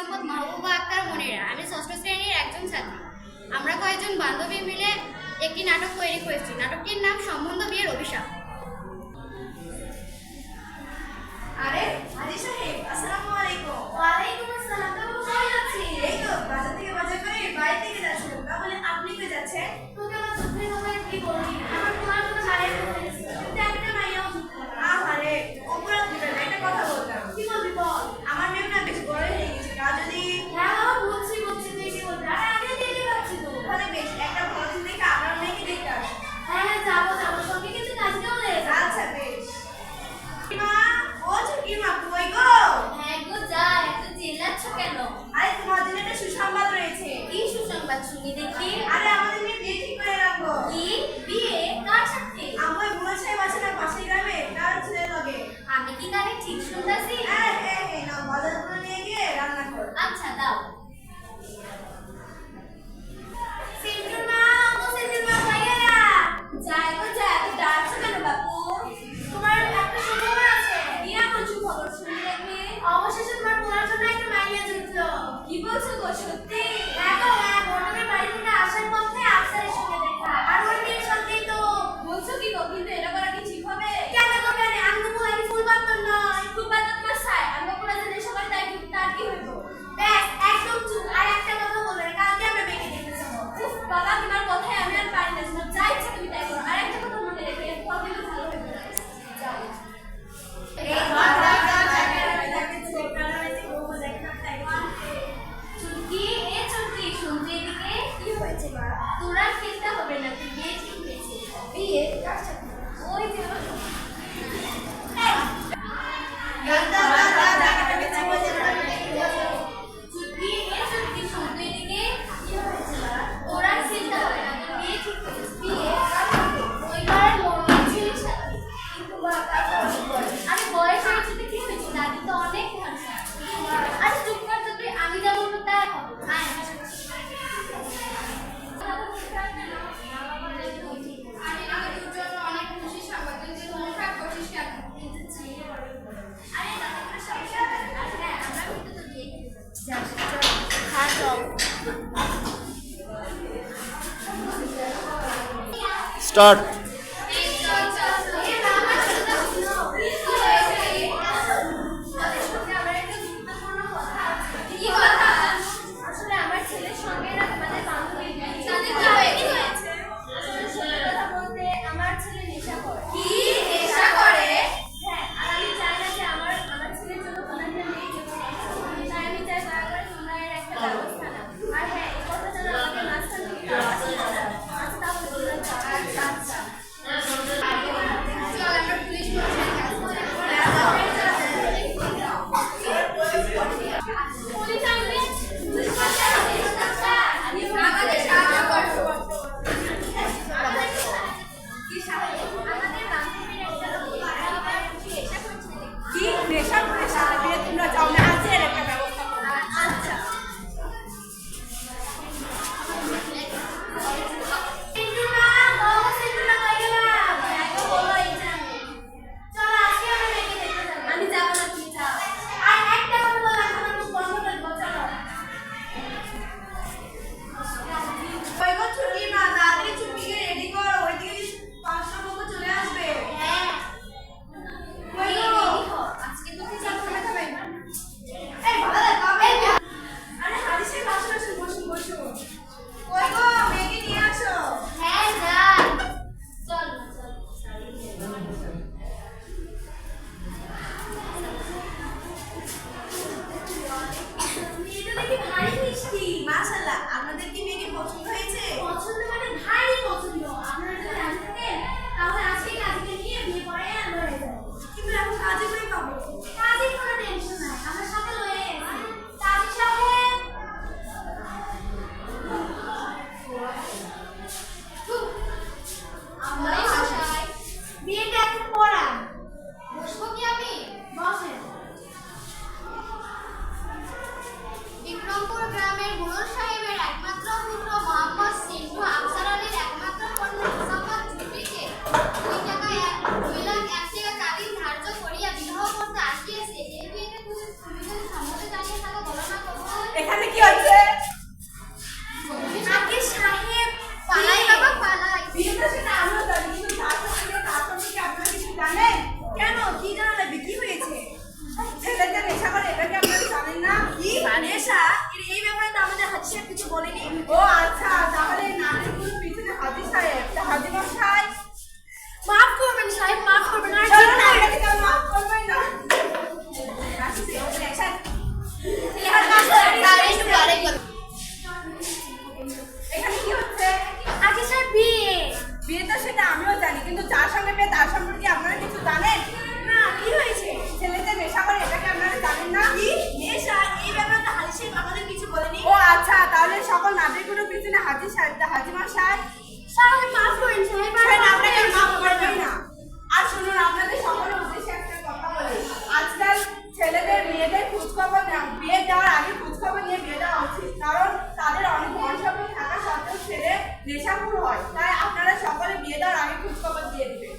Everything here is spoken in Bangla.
মোহাম্মদ মাহবুবা আক্তার মনিরা। আমি ষষ্ঠ শ্রেণীর একজন ছাত্রী। আমরা কয়েকজন বান্ধবী মিলে একটি নাটক তৈরি করেছি। নাটকটির নাম সম্বন্ধ বিয়ের অভিশাপ। আরে হাজি সাহেব, আসসালামু আলাইকুম। ওয়ালাইকুম আসসালাম। তো কোথায় যাচ্ছিস? এই তো বাজার থেকে বাজার করে বাড়ি থেকে যাচ্ছিলাম। তাহলে আপনি কই যাচ্ছেন? তোকে আমার চোখের ব্যাপারে কি বলবি? আমার তোমার জন্য দাঁড়িয়ে পড়েছি। কিন্তু একটা মাইয়াও যুক্ত না। আহারে, অপরাধ দিবেন না, একটা কথা বলতাম। কি বলবি বল? আমার মেয়ে না বেশ বড় হয়ে গেছে, তা যদি হ্যাঁ বাবা, বুঝছি তুই কি বলবি। আরে আগে দিয়ে যাচ্ছি তো। তাহলে বেশ একটা ভালো দিন দেখে আপনার মেয়েকে দেখতে আসুন। হ্যাঁ যাবো সঙ্গে কিন্তু কাজটাও লেগে আচ্ছা বেশ। মা, ও ছুটি মা, কই গো? হ্যাঁ গো, যা এত চিল্লাচ্ছ কেন? আরে তোমার জন্য একটা সুসংবাদ রয়েছে। কি সুসংবাদ শুনি দেখি? আরে আমাদের মেয়ে বিয়ে ঠিক করে রাখবো। কি বিয়ে? কার সাথে? আমার বুড়ো সাহেব আছে না পাশের গ্রামে, তার ছেলে লগে। আমি কি কানে ঠিক শুনতাছি? হ্যাঁ হ্যাঁ হ্যাঁ, নাও বাজারগুলো নিয়ে গিয়ে রান্না করো। আচ্ছা দাও। সিন্টুর মা, ও সিন্টুর মা ভাইয়া, যাই গো যা, এত ডাকছো কেন বাপু? তোমার একটা সুখবর আছে। কি এমন সুখবর শুনি দেখি? অবশেষে তোমার পোলার জন্য একটা মাইয়া জুটলো। কি বলছো গো, সত্যি? হ্যাঁ গো হ্যাঁ, বর্ণমের বাড়ি থেকে আসার পথে আফসারের সঙ্গে দেখা। আর ওই মেয়ের সঙ্গেই তো। বলছো কি গো, কিন্তু এটা করা কি ঠিক হবে? কেন গো কেন? আমি তো পোলারি ফুল বাতন নয়। ফুল বাতন তোমার সাই, আমি পোলা জানি সবাই তাই, তার কি হইব? ব্যাস একদম চুপ। আর একটা কথা বলবে না, কালকে আমরা মেয়েকে দেখতে যাবো। উফ বাবা, তোমার কথায় আমি আর পারি না। তোমার যা ইচ্ছা তুমি তাই করো। আর একটা কথা মনে রেখে, এর পর কিন্তু ভালো হইবে না। যাও। এই ঘরটা জায়গাটা দেখেছি, কানামাছি বউ দেখে না তাই। চুটকি, এ চুটকি, শুনতে এদিকে। কি হয়েছে মা? তোরা খেলতে হবে না, তুই বিয়ে ঠিক হয়েছে। বিয়ে? কার সাথে? ওই যে চুটকি, এ চুটকি, শুনতে এদিকে। কি হয়েছে মা? তোরা খেলতে হবে না, তুই বিয়ে ঠিক হয়েছে। বিয়ে? কার সাথে? ওই পাড়ার মরমির ছেলের সাথে। কিন্তু মা, কার সাথে বলে? আরে বয়স হয়েছে তো কি হয়েছে? দাদি তো অনেক ভাষা। আরে চুপ কর তো তুই, আমি যা বলবো তাই হবে। আয়। আমি আমাদের জন্য অনেক খুশি সংবাদ। তুই যে মন খারাপ করছিস কেন? আরে দাদা, কোনো সমস্যা হবে না। আর হ্যাঁ, আমরা কিন্তু তো বিয়ে খেতে যাচ্ছি। হ্যাঁ চল। স্টার্ট। আসলে আমার ছেলের সঙ্গে না তোমাদের বান্ধবী বলতে আমার ছেলে নেশা করে। কি নেশা করে? হ্যাঁ, আর আমি চাই না যে আমার ছেলের জন্য কোনো একটা মেয়ে জীবনে তাই আমি চাই দয়া করে তোমরা এর একটা ব্যবস্থা নাও। আর হ্যাঁ, এই কথা যেন আমাকে মাঝখান থেকে কেউ আসে না। আচ্ছা তাহলে বললাম তো। আচ্ছা চল আমরা পুলিশ প্রশাসনের কাছে যাই। পুলিশ আসবে, পুলিশ আসবে, আমি আমাদের সাহায্য করো। আমাদের বান্ধবীর একটা নেশা করছে। কি নেশা করে সারা বিয়ে তোমরা যাও না, আছে এর একটা ব্যবস্থা করো। আচ্ছা সিন্টু মা, ও সিন্টু মা কই গেলাম? একটু বলো এই জানি। চলো আজকে আমরা মেয়েকে দেখতে যাবো। আমি যাবো না, তুমি যাও। আর একটা কথা বলো, এখন আমি বন্ধ করবো। চলো। কই গো ছুটি মা, তাড়াতাড়ি ছুটিকে রেডি করো, ওইদিকে 5টা বউ চলে আসবে। হ্যাঁ, কই এই গো? দেখো, আজকে তো কিছু থামে থামে। এই ভালো কবে? আরে হাজি সাহেব আসুন আসুন, বসুন বসুন। কই গো, মেয়েকে নিয়ে আসো। হ্যাঁ যা। চলো মেয়েটা দেখি ভারী মিষ্টি। মাশাআল্লাহ, আপনাদের কি মেয়েকে পছন্দ হয়েছে? পছন্দ মানে ভারী পছন্দ। আপনারা যদি রাজি থাকেন তাহলে আজকে কাজীকে নিয়ে বিয়ে পড়ে আমরা হয়ে যাবো। কিন্তু এখন কাজে করে পাবো। কাজের কোনো টেনশন নাই, আমরা সাথে লয়ে আছি। কাজী সাহেব, আমরা ভাষায় বিয়েটা এখন পড়ান। বসবো কি আমি? বসেন। বিক্রমপুর গ্রামের বুড়ো সাহেবের একমাত্র পুত্র মোহাম্মদ সিন্ধু আফসার আলীর একমাত্র কন্যা মোসাম্মদ ঝুট্টিকে 2,01,000 কাবিন ধার্য করিয়া বিবাহ করতে আসিয়াছে। এই বিয়েতে তুমি যদি সম্মতি জানিয়ে থাকো বলো না করবো। হাজি সাহেব, হাজিমা সাহেব। সাহেব মাফ করেন সাহেব, সাহেব, আপনাকে মাফ করবেই না। আর শুনুন, আপনাদের সকলের উদ্দেশ্যে একটা কথা বলি। আজকাল ছেলেদের মেয়েদের খোঁজখবর বিয়ে দেওয়ার আগে খোঁজখবর নিয়ে বিয়ে দেওয়া উচিত, কারণ তাদের অনেক ধন সম্পদ থাকা সত্ত্বেও ছেলে নেশাখোর হয়। তাই আপনারা সকলে বিয়ে দেওয়ার আগে খোঁজখবর দিয়ে দিবেন।